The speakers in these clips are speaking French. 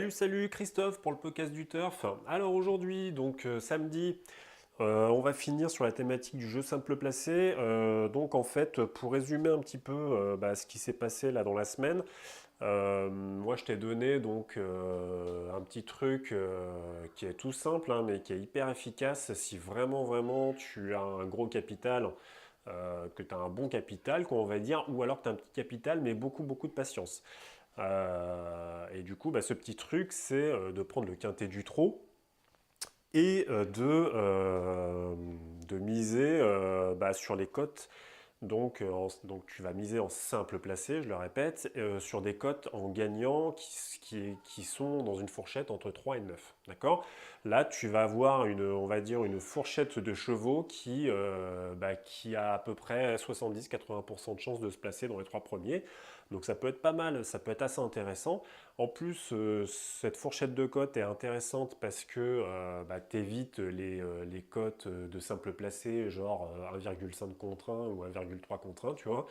Salut Christophe pour le podcast du Turf. Alors aujourd'hui, samedi, on va finir sur la thématique du jeu simple placé. Donc en fait, pour résumer un petit peu ce qui s'est passé là dans la semaine, moi je t'ai donné un petit truc qui est tout simple hein, mais qui est hyper efficace si vraiment tu as un gros capital, que tu as un bon capital, qu'on va dire, ou alors que tu as un petit capital mais beaucoup de patience. Et du coup, ce petit truc, c'est de prendre le quintet du trot et de miser sur les cotes. Donc tu vas miser en simple placé, je le répète, sur des cotes en gagnant qui sont dans une fourchette entre 3 et 9. D'accord? Là, tu vas avoir on va dire, une fourchette de chevaux qui a à peu près 70-80% de chances de se placer dans les trois premiers. Donc ça peut être pas mal, ça peut être assez intéressant. En plus, cette fourchette de cotes est intéressante parce que tu évites les cotes de simple placé, genre 1,5 contre 1 ou 1,3 contre 1, tu vois.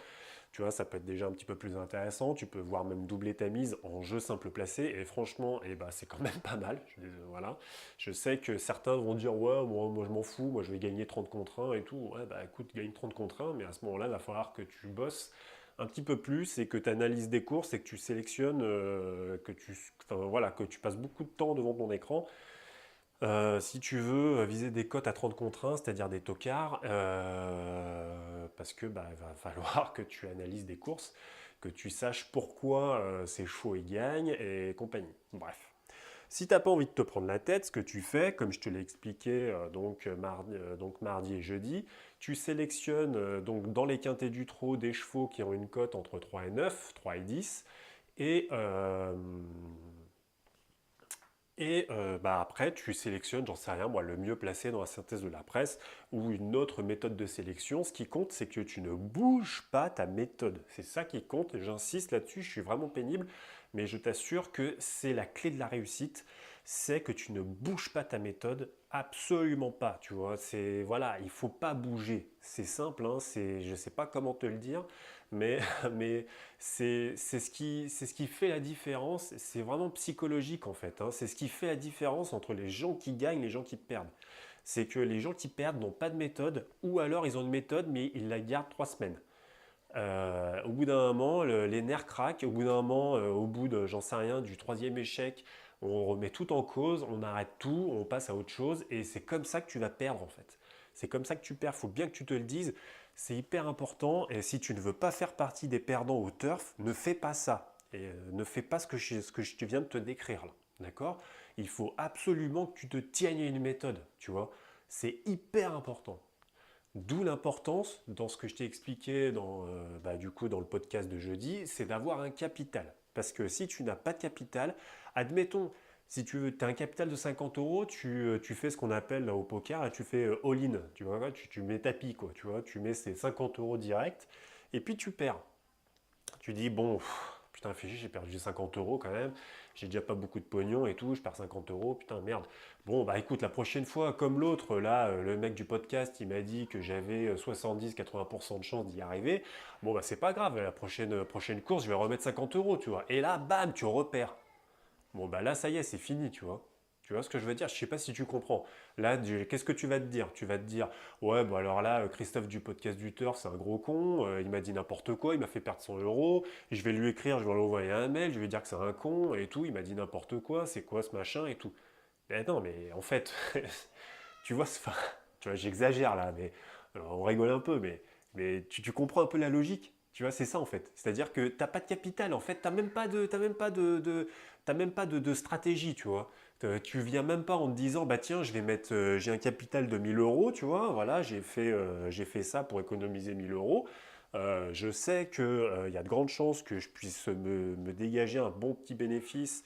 Tu vois, ça peut être déjà un petit peu plus intéressant. Tu peux voir même doubler ta mise en jeu simple placé. Et franchement, c'est quand même pas mal. Voilà. Je sais que certains vont dire, ouais, moi je m'en fous, moi je vais gagner 30 contre 1 et tout. Ouais, bah écoute, gagne 30 contre 1, mais à ce moment-là, il va falloir que tu bosses un petit peu plus et que tu analyses des courses et que tu sélectionnes, que tu passes beaucoup de temps devant ton écran. Si tu veux viser des cotes à 30 contre 1, c'est-à-dire des tocards, parce que il va falloir que tu analyses des courses, que tu saches pourquoi ces chevaux ils gagnent et compagnie. Bref. Si tu n'as pas envie de te prendre la tête, ce que tu fais, comme je te l'ai expliqué mardi et jeudi, tu sélectionnes dans les quintets du trot des chevaux qui ont une cote entre 3 et 9, 3 et 10, et, euh, après, tu sélectionnes, j'en sais rien, moi, le mieux placé dans la synthèse de la presse ou une autre méthode de sélection. Ce qui compte, c'est que tu ne bouges pas ta méthode. C'est ça qui compte. J'insiste là-dessus, je suis vraiment pénible, mais je t'assure que c'est la clé de la réussite. C'est que tu ne bouges pas ta méthode, absolument pas. Tu vois, voilà, il faut pas bouger. C'est simple, hein, je sais pas comment te le dire, mais mais c'est ce qui fait la différence. C'est vraiment psychologique en fait, hein. C'est ce qui fait la différence entre les gens qui gagnent et les gens qui perdent. C'est que les gens qui perdent n'ont pas de méthode, ou alors ils ont une méthode mais ils la gardent 3 semaines. Au bout d'un moment, les nerfs craquent. Au bout d'un moment, au bout de, j'en sais rien, du troisième échec, on remet tout en cause, on arrête tout, on passe à autre chose, et c'est comme ça que tu vas perdre en fait. C'est comme ça que tu perds. Il faut bien que tu te le dises. C'est hyper important. Et si tu ne veux pas faire partie des perdants au turf, ne fais pas ça. Et ne fais pas ce que je te viens de te décrire là. D'accord? Il faut absolument que tu te tiennes à une méthode. Tu vois? C'est hyper important. D'où l'importance, dans ce que je t'ai expliqué dans le podcast de jeudi, c'est d'avoir un capital. Parce que si tu n'as pas de capital, admettons, si tu as un capital de 50 euros, tu fais ce qu'on appelle là, au poker, là, tu fais all-in, tu vois, tu mets tapis, quoi, tu vois, tu mets ces 50 euros direct, et puis tu perds. Tu dis, bon, putain, fais chier, j'ai perdu 50 euros quand même, j'ai déjà pas beaucoup de pognon et tout, je perds 50 euros, putain, merde. Bon, bah écoute, la prochaine fois, comme l'autre, là, le mec du podcast, il m'a dit que j'avais 70-80% de chance d'y arriver. Bon, bah c'est pas grave, la prochaine course, je vais remettre 50 euros, tu vois. Et là, bam, tu repères. Bon, bah là, ça y est, c'est fini, tu vois. Tu vois ce que je veux dire? Je sais pas si tu comprends. Là, qu'est-ce que tu vas te dire? Tu vas te dire, ouais, bon alors là, Christophe du podcast du Turf, c'est un gros con, il m'a dit n'importe quoi, il m'a fait perdre 100 euros, je vais lui écrire, je vais lui envoyer un mail, je vais lui dire que c'est un con et tout, il m'a dit n'importe quoi, c'est quoi ce machin et tout. Mais non, mais en fait, tu vois, tu vois, j'exagère là, mais on rigole un peu, mais tu comprends un peu la logique. Tu vois, c'est ça en fait. C'est-à-dire que t'as pas de capital, en fait, t'as même pas de stratégie, tu vois. Tu viens même pas en te disant, bah tiens, j'ai un capital de 1000 euros, tu vois, voilà, j'ai fait ça pour économiser 1000 euros. Je sais qu'il y a de grandes chances que je puisse me dégager un bon petit bénéfice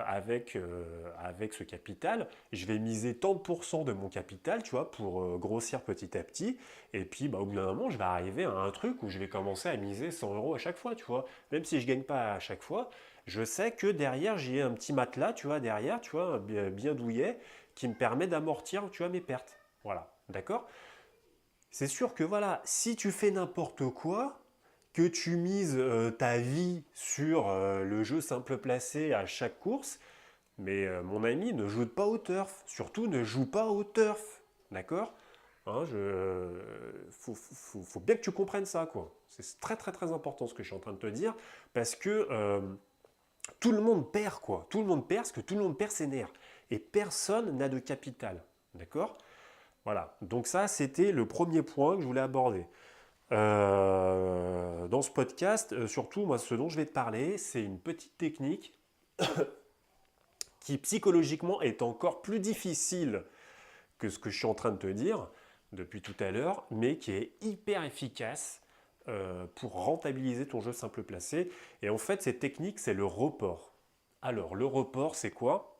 avec ce capital. Je vais miser tant de pourcents de mon capital, tu vois, pour grossir petit à petit. Et puis, au bout d'un moment, je vais arriver à un truc où je vais commencer à miser 100 euros à chaque fois, tu vois. Même si je gagne pas à chaque fois, je sais que derrière, j'ai un petit matelas, tu vois, derrière, tu vois, bien douillet, qui me permet d'amortir, tu vois, mes pertes. Voilà, d'accord? C'est sûr que voilà, si tu fais n'importe quoi, que tu mises ta vie sur le jeu simple placé à chaque course, mais mon ami, ne joue pas au turf. Surtout, ne joue pas au turf. D'accord? Hein, faut bien que tu comprennes ça, quoi. C'est très très très important ce que je suis en train de te dire, parce que tout le monde perd, quoi. Tout le monde perd, parce que tout le monde perd ses nerfs. Et personne n'a de capital. D'accord? Voilà. Donc ça, c'était le premier point que je voulais aborder. Dans ce podcast, surtout, moi, ce dont je vais te parler, c'est une petite technique qui psychologiquement est encore plus difficile que ce que je suis en train de te dire depuis tout à l'heure, mais qui est hyper efficace pour rentabiliser ton jeu simple placé. Et en fait, cette technique, c'est le report. Alors, le report, c'est quoi?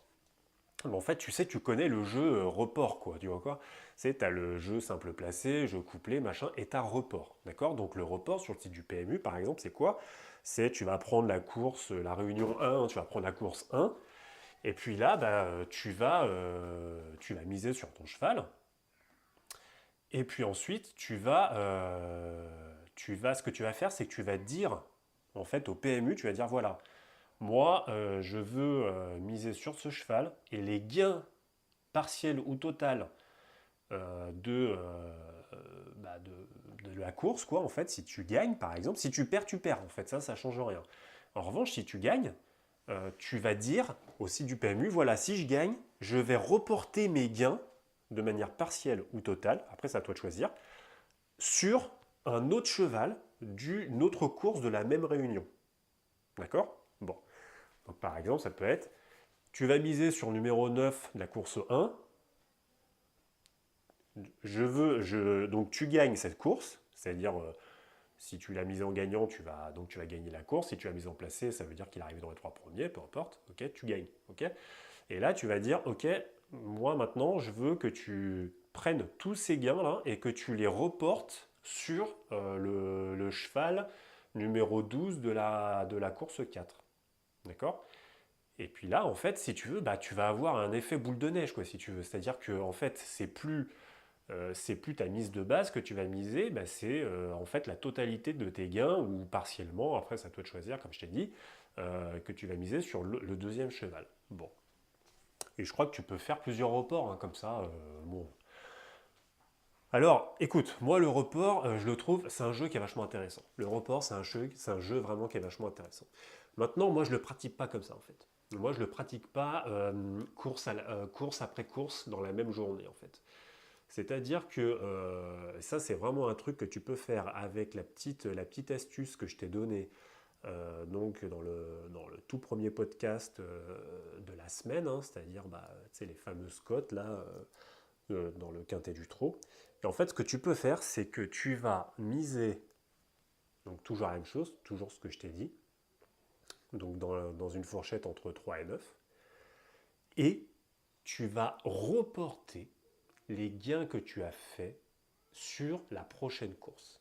En fait, tu sais, tu connais le jeu report, quoi. Tu vois quoi? C'est, tu as le jeu simple placé, jeu couplé, machin, et tu as report. D'accord? Donc, le report sur le site du PMU, par exemple, c'est quoi? C'est, tu vas prendre la course, la réunion 1, tu vas prendre la course 1, et puis là, bah, tu vas miser sur ton cheval. Et puis ensuite, ce que tu vas faire, c'est que tu vas dire, en fait, au PMU, tu vas dire, voilà, moi, je veux miser sur ce cheval, et les gains partiels ou total de la course, quoi, en fait, si tu gagnes, par exemple, si tu perds, en fait, ça change rien. En revanche, si tu gagnes, tu vas dire au site du PMU, voilà, si je gagne, je vais reporter mes gains de manière partielle ou totale, après c'est à toi de choisir, sur un autre cheval d'une autre course de la même réunion. D'accord? Bon. Donc par exemple, ça peut être, tu vas miser sur le numéro 9 de la course 1, donc tu gagnes cette course, c'est-à-dire si tu l'as misé en gagnant, tu vas gagner la course. Si tu l'as mise en placé, ça veut dire qu'il arrive dans les 3 premiers, peu importe. Ok, tu gagnes. Ok. Et là, tu vas dire, ok, moi maintenant, je veux que tu prennes tous ces gains là et que tu les reportes sur le cheval numéro 12 de la course 4. D'accord? Et puis là, en fait, si tu veux, bah, tu vas avoir un effet boule de neige, quoi, si tu veux. C'est-à-dire que, en fait, c'est plus ta mise de base que tu vas miser, bah, c'est en fait la totalité de tes gains ou partiellement, après c'est à toi de choisir, comme je t'ai dit, que tu vas miser sur le deuxième cheval. Bon. Et je crois que tu peux faire plusieurs reports, hein, comme ça. Bon. Alors, écoute, moi le report, je le trouve, c'est un jeu qui est vachement intéressant. Le report, c'est un jeu vraiment qui est vachement intéressant. Maintenant, moi je le pratique pas comme ça en fait. Moi je le pratique pas course après course dans la même journée en fait. C'est-à-dire que ça, c'est vraiment un truc que tu peux faire avec la petite astuce que je t'ai donnée donc dans le tout premier podcast de la semaine, hein, c'est-à-dire bah, tu sais, les fameuses cotes là, dans le quintet du trot. Et en fait, ce que tu peux faire, c'est que tu vas miser, donc toujours la même chose, toujours ce que je t'ai dit, donc dans une fourchette entre 3 et 9, et tu vas reporter les gains que tu as faits sur la prochaine course.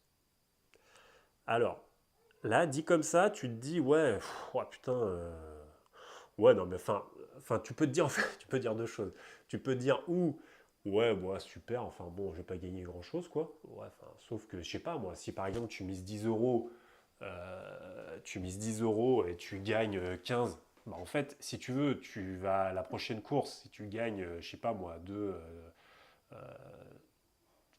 Alors, là, dit comme ça, tu te dis, ouais, ouais, putain, ouais, non, mais enfin, tu peux te dire, en fait, tu peux dire deux choses. Tu peux te dire, ou, ouais, moi, super, enfin, bon, je vais pas gagner grand-chose, quoi. Ouais, enfin, sauf que, je sais pas, moi, si par exemple, tu mises 10 € et tu gagnes 15, bah, en fait, si tu veux, tu vas à la prochaine course, si tu gagnes, je sais pas, moi,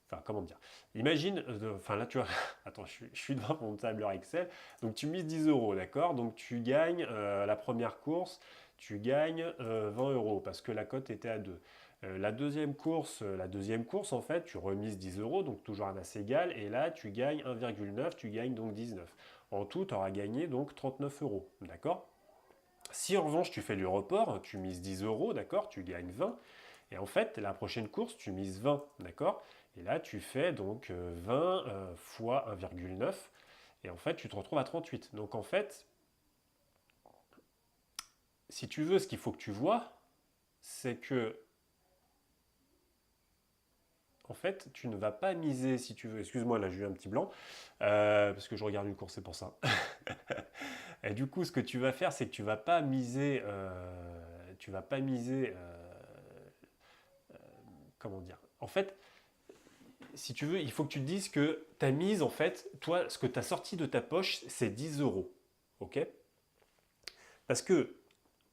enfin, comment dire? Imagine, enfin là tu vois, attends, je suis devant mon tableur Excel, donc tu mises 10 euros, d'accord? Donc tu gagnes la première course, tu gagnes 20 euros parce que la cote était à 2. La deuxième course, en fait, tu remises 10 euros, donc toujours un assez égal, et là tu gagnes 1,9, tu gagnes donc 19. En tout, tu auras gagné donc 39 euros, d'accord? Si en revanche tu fais du report, tu mises 10 euros, d'accord? Tu gagnes 20. Et en fait, la prochaine course, tu mises 20, d'accord? Et là, tu fais donc 20 fois 1,9. Et en fait, tu te retrouves à 38. Donc en fait, si tu veux, ce qu'il faut que tu vois, c'est que, en fait, tu ne vas pas miser, si tu veux. Excuse-moi, là, j'ai eu un petit blanc, parce que je regarde une course, c'est pour ça. Et du coup, ce que tu vas faire, c'est que tu vas pas miser, tu vas pas miser, comment dire? En fait, si tu veux, il faut que tu te dises que ta mise, en fait, toi, ce que tu as sorti de ta poche, c'est 10 euros. OK? Parce que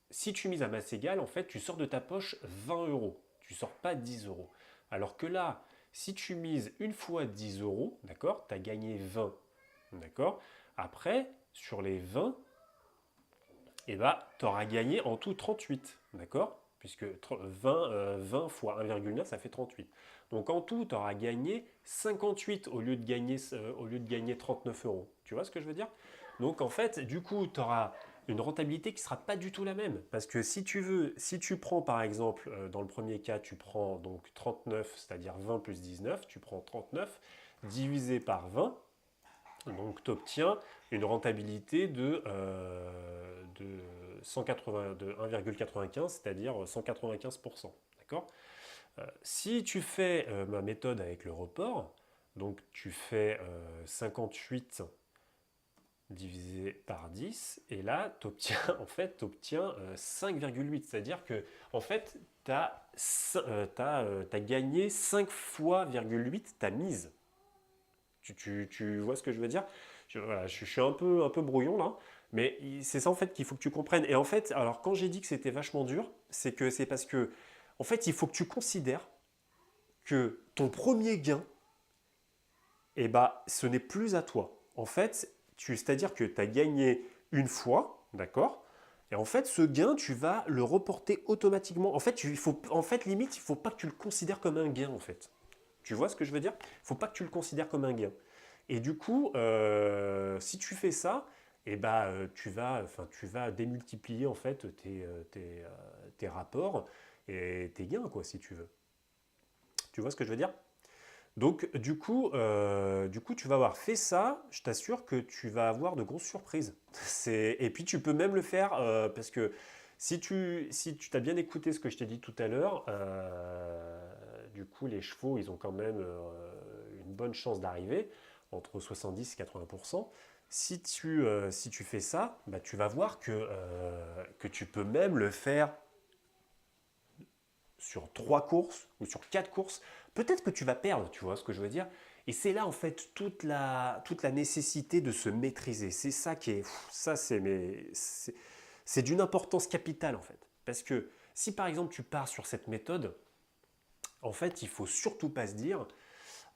si tu mises à masse égale, en fait, tu sors de ta poche 20 euros. Tu ne sors pas 10 euros. Alors que là, si tu mises une fois 10 euros, d'accord, tu as gagné 20. D'accord? Après, sur les 20, eh ben, tu auras gagné en tout 38. D'accord? Puisque 20 fois 1,9, ça fait 38. Donc en tout, tu auras gagné 58 au lieu de gagner 39 euros. Tu vois ce que je veux dire? Donc en fait, du coup, tu auras une rentabilité qui ne sera pas du tout la même. Parce que si tu veux, si tu prends par exemple, dans le premier cas, tu prends donc 39, c'est-à-dire 20 plus 19, tu prends 39 divisé par 20, donc tu obtiens une rentabilité de 180, de 1,95, c'est-à-dire 195%. D'accord? Si tu fais ma méthode avec le report, donc tu fais 58 divisé par 10, et là, tu obtiens, en fait, t'obtiens 5,8. C'est-à-dire que, en fait, tu as gagné 5 fois 8 ta mise. Tu vois ce que je veux dire? Voilà, je suis un peu brouillon là, mais c'est ça en fait qu'il faut que tu comprennes. Et en fait, alors quand j'ai dit que c'était vachement dur, c'est parce que, en fait, il faut que tu considères que ton premier gain, eh ben, ce n'est plus à toi. En fait, c'est-à-dire que tu as gagné une fois, d'accord? Et en fait, ce gain, tu vas le reporter automatiquement. En fait, limite, il ne faut pas que tu le considères comme un gain, en fait. Tu vois ce que je veux dire? Il ne faut pas que tu le considères comme un gain. Et du coup, si tu fais ça, eh ben, tu vas démultiplier en fait tes rapports et tes gains, quoi, si tu veux. Tu vois ce que je veux dire? Donc, du coup, tu vas avoir fait ça, je t'assure que tu vas avoir de grosses surprises. Et puis, tu peux même le faire parce que si tu t'as bien écouté ce que je t'ai dit tout à l'heure, du coup, les chevaux, ils ont quand même une bonne chance d'arriver, entre 70 et 80%. Si tu fais ça, bah, tu vas voir que tu peux même le faire sur 3 courses ou sur 4 courses. Peut-être que tu vas perdre, tu vois ce que je veux dire. Et c'est là en fait toute la nécessité de se maîtriser. C'est ça qui est, ça c'est d'une importance capitale en fait. Parce que si par exemple tu pars sur cette méthode, en fait il faut surtout pas se dire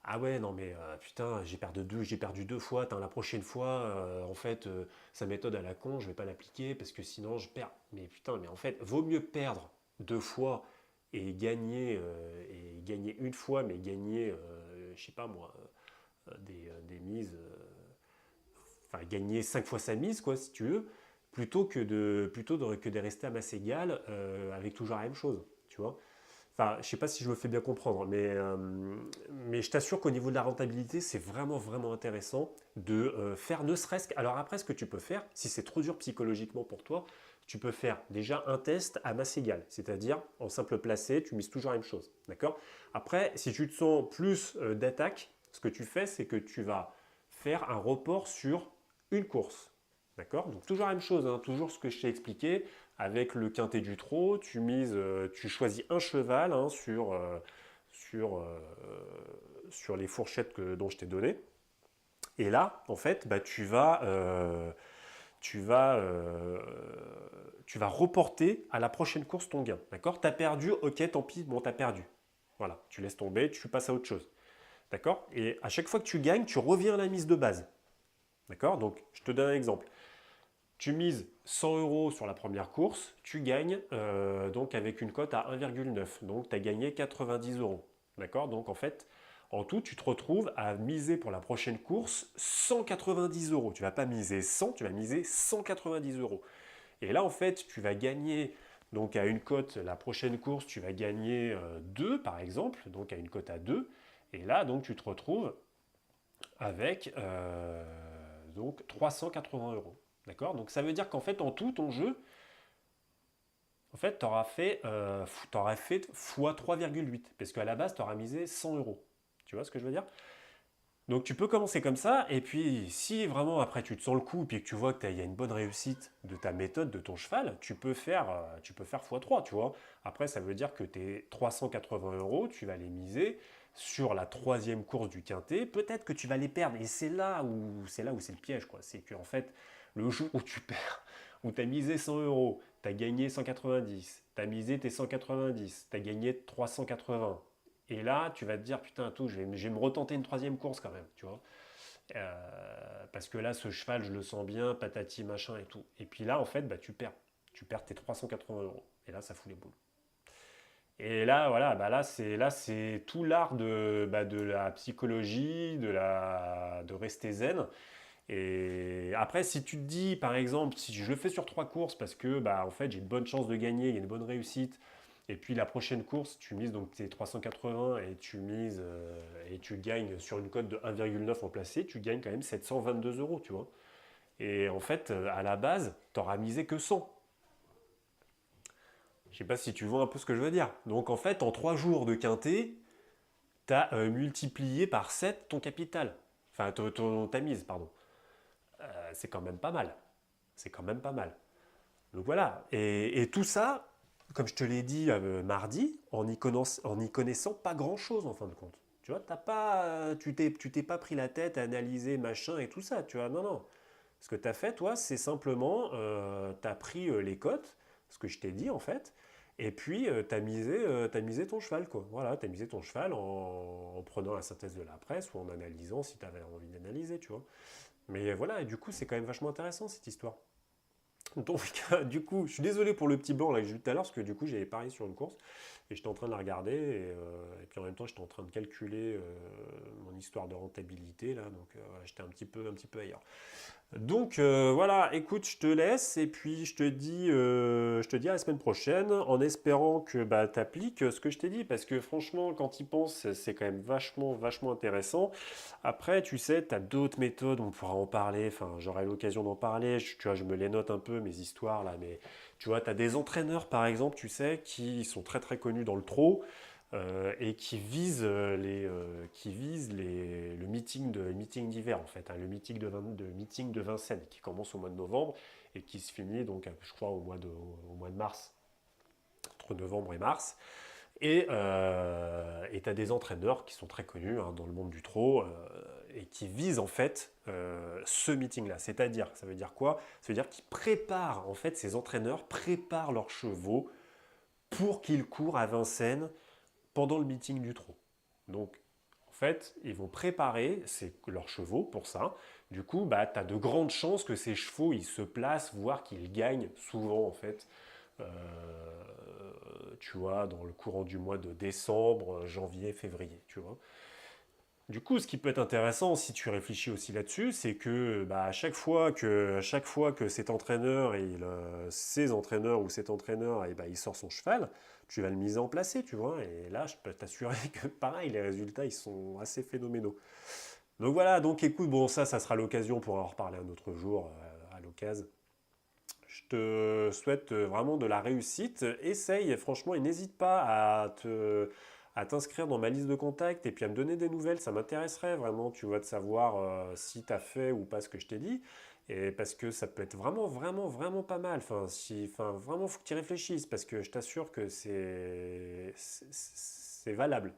ah ouais non mais putain j'ai perdu 2 fois, la prochaine fois en fait sa méthode à la con je vais pas l'appliquer parce que sinon je perds. Mais putain mais en fait vaut mieux perdre 2 fois et gagner une fois, mais gagner, je sais pas moi, des mises, enfin gagner 5 fois sa mise, quoi, si tu veux, que de rester à masse égale avec toujours la même chose, tu vois. Enfin, je sais pas si je me fais bien comprendre, mais je t'assure qu'au niveau de la rentabilité, c'est vraiment, vraiment intéressant de faire ne serait-ce que... Alors après, ce que tu peux faire, si c'est trop dur psychologiquement pour toi, tu peux faire déjà un test à masse égale, c'est-à-dire en simple placé, tu mises toujours la même chose, d'accord? Après, si tu te sens plus d'attaque, ce que tu fais, c'est que tu vas faire un report sur une course, d'accord? Donc toujours la même chose, hein, toujours ce que je t'ai expliqué, avec le quintet du trot, tu choisis un cheval hein, sur, euh, sur les fourchettes dont je t'ai donné. Et là, en fait, bah, tu vas, euh, tu vas reporter à la prochaine course ton gain. D'accord? T'as perdu, ok, tant pis, bon, t'as perdu. Voilà, tu laisses tomber, tu passes à autre chose. D'accord? Et à chaque fois que tu gagnes, tu reviens à la mise de base. D'accord? Donc, je te donne un exemple. Tu mises 100 euros sur la première course, tu gagnes donc avec une cote à 1,9. Donc, tu as gagné 90 euros. D'accord? Donc, en fait, en tout, tu te retrouves à miser pour la prochaine course 190 euros. Tu ne vas pas miser 100, tu vas miser 190 euros. Et là, en fait, tu vas gagner, donc à une cote, la prochaine course, tu vas gagner 2 par exemple, donc à une cote à 2. Et là, donc, tu te retrouves avec donc 380 euros. D'accord? Donc ça veut dire qu'en fait, en tout, ton jeu, en fait, t'auras fait x 3,8. Parce qu'à la base, tu auras misé 100 euros. Tu vois ce que je veux dire? Donc tu peux commencer comme ça, et puis si vraiment après tu te sens le coup, puis que tu vois qu'il y a une bonne réussite de ta méthode, de ton cheval, tu peux faire x3, tu vois. Après, ça veut dire que tes 380 euros, tu vas les miser sur la troisième course du quintet, peut-être que tu vas les perdre. Et c'est là où c'est le piège, quoi. C'est qu'en fait, le jour où tu perds, où tu as misé 100 euros, tu as gagné 190, tu as misé tes 190, tu as gagné 380. Et là, tu vas te dire, putain, tout, je vais me retenter une troisième course quand même, tu vois. Parce que là, ce cheval, je le sens bien, patati, machin et tout. Et puis là, en fait, bah, tu perds. Tu perds tes 380 euros. Et là, ça fout les boules. Et là, voilà, bah là, c'est tout l'art de la psychologie, de rester zen. Et après, si tu te dis, par exemple, si je le fais sur trois courses parce que, bah, en fait, j'ai une bonne chance de gagner, il y a une bonne réussite, et puis la prochaine course, tu mises donc tes 380 et tu mises et tu gagnes sur une cote de 1,9 en placé, tu gagnes quand même 722 euros, tu vois. Et en fait, à la base, tu n'auras misé que 100. Je sais pas si tu vois un peu ce que je veux dire. Donc en fait, en 3 jours de quintet, tu as multiplié par 7 ton capital. Enfin, ta mise, pardon. C'est quand même pas mal. C'est quand même pas mal. Donc voilà. Et tout ça, comme je te l'ai dit mardi, en y connaissant pas grand-chose en fin de compte. Tu vois, tu t'es pas pris la tête à analyser machin et tout ça, tu vois. Non, non. Ce que tu as fait, toi, c'est simplement, tu as pris les cotes, ce que je t'ai dit en fait, et puis t'as misé ton cheval, quoi. Voilà, tu as misé ton cheval en prenant la synthèse de la presse ou en analysant si tu avais envie d'analyser, tu vois. Mais voilà, et du coup, c'est quand même vachement intéressant cette histoire. Donc, du coup, je suis désolé pour le petit blanc là que j'ai eu tout à l'heure, parce que du coup, j'avais parié sur une course et j'étais en train de la regarder, et puis en même temps, j'étais en train de calculer mon histoire de rentabilité là, donc voilà, j'étais un petit peu ailleurs. Donc voilà, écoute, je te laisse et puis je te dis à la semaine prochaine en espérant que bah, tu appliques ce que je t'ai dit parce que franchement, quand il pense, c'est quand même vachement, vachement intéressant. Après, tu sais, tu as d'autres méthodes, on pourra en parler, enfin, j'aurai l'occasion d'en parler. Tu vois, je me les note un peu, mes histoires là, mais tu vois, tu as des entraîneurs par exemple, tu sais, qui sont très très connus dans le trot et qui visent le meeting d'hiver en fait, hein, le meeting de Vincennes qui commence au mois de novembre et qui se finit donc je crois au mois de mars, entre novembre et mars. Et tu as des entraîneurs qui sont très connus hein, dans le monde du trot et qui visent en fait ce meeting-là. C'est-à-dire, ça veut dire quoi? Ça veut dire qu'ils préparent, en fait, ces entraîneurs préparent leurs chevaux pour qu'ils courent à Vincennes pendant le meeting du trot. Donc, en fait, ils vont préparer leurs chevaux pour ça. Du coup, bah, tu as de grandes chances que ces chevaux, ils se placent, voire qu'ils gagnent souvent, en fait, euh, tu vois, dans le courant du mois de décembre, janvier, février, tu vois. Du coup, ce qui peut être intéressant, si tu réfléchis aussi là-dessus, c'est que bah, à chaque fois que ces entraîneurs ou cet entraîneur, eh ben, il sort son cheval, tu vas le miser en placé, tu vois. Et là, je peux t'assurer que pareil, les résultats, ils sont assez phénoménaux. Donc voilà, donc écoute, bon, ça sera l'occasion pour en reparler un autre jour à l'occasion. Je te souhaite vraiment de la réussite. Essaye, franchement, et n'hésite pas à t'inscrire dans ma liste de contacts et puis à me donner des nouvelles. Ça m'intéresserait vraiment, tu vois, de savoir si tu as fait ou pas ce que je t'ai dit. Et parce que ça peut être vraiment, vraiment, vraiment pas mal. Enfin, vraiment, faut que tu y réfléchisses parce que je t'assure que c'est valable.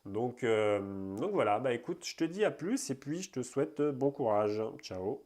Donc voilà, bah écoute, je te dis à plus et puis je te souhaite bon courage. Ciao.